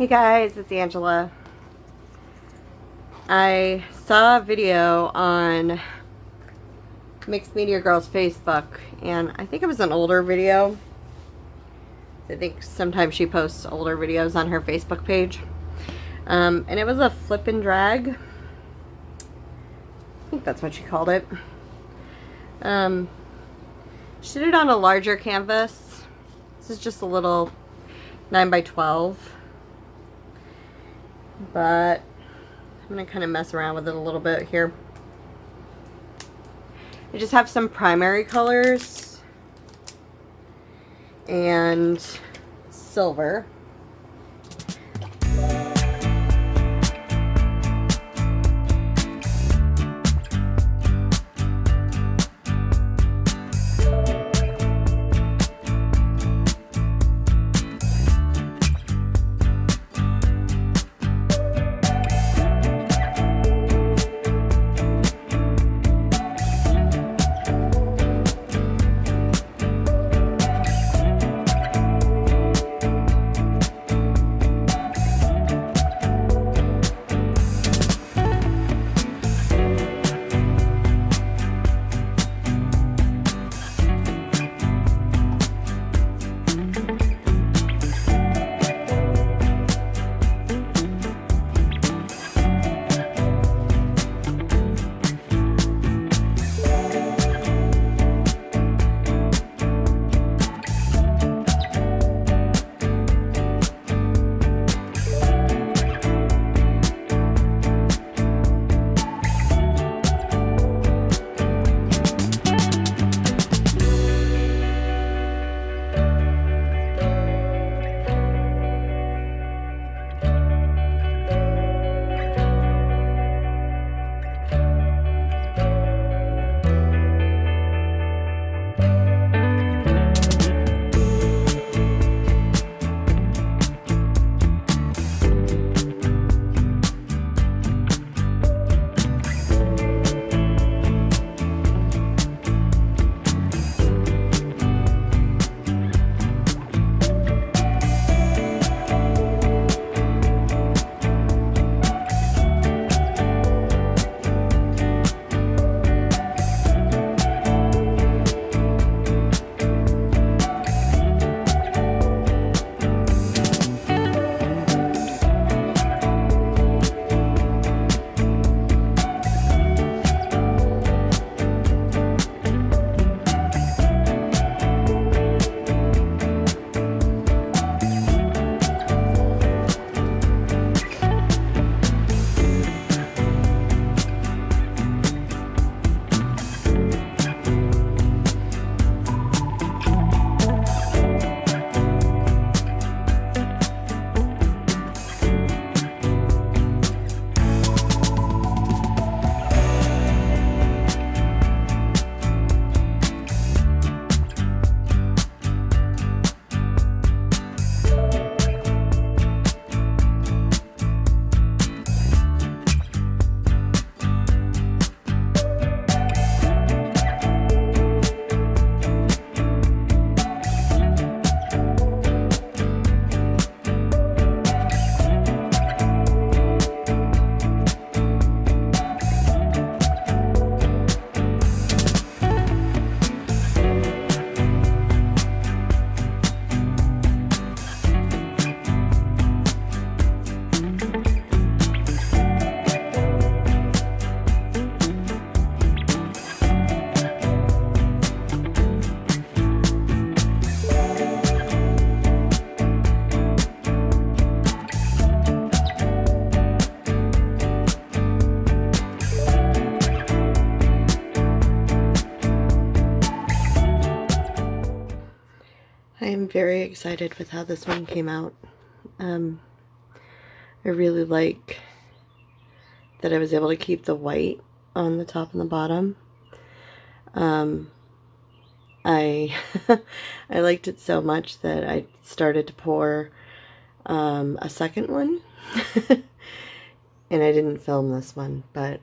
Hey guys, it's Angela. I saw a video on Mixed Media Girls Facebook, and I think it was an older video. I think sometimes she posts older videos on her Facebook page. And it was a flip and drag. I think that's what she called it. She did it on a larger canvas. This is just a little 9x12. But I'm going to kind of mess around with it a little bit here. I just have some primary colors and silver. I am very excited with how this one came out. I really like that I was able to keep the white on the top and the bottom. I I liked it so much that I started to pour a second one. And I didn't film this one, but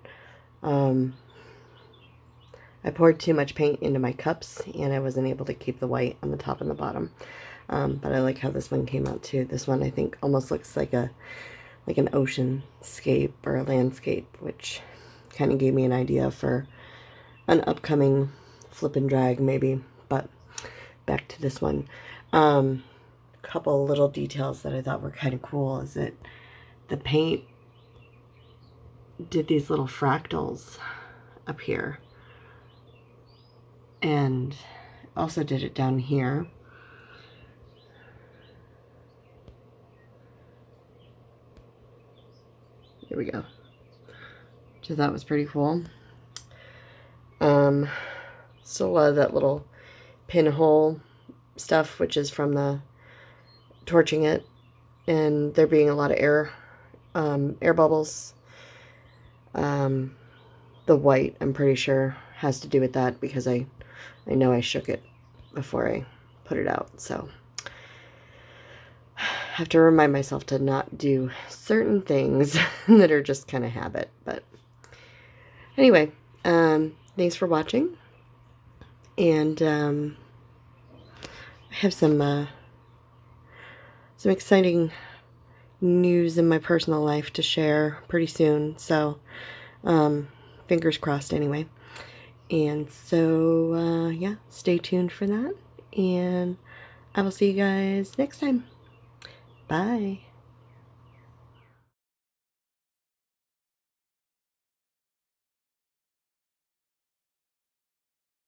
I poured too much paint into my cups and I wasn't able to keep the white on the top and the bottom. But I like how this one came out too. This one I think almost looks like an ocean scape or a landscape, which kind of gave me an idea for an upcoming flip and drag maybe. But back to this one. Couple little details that I thought were kind of cool is that the paint did these little fractals up here, and also did it down here. Here we go. So that was pretty cool. Still a lot of that little pinhole stuff, which is from the torching it, and there being a lot of air bubbles. The white, I'm pretty sure, has to do with that because I know I shook it before I put it out, so I have to remind myself to not do certain things that are just kind of habit. But anyway, thanks for watching, and I have some exciting news in my personal life to share pretty soon, so fingers crossed anyway. And so yeah, stay tuned for that, and I will see you guys next time. Bye.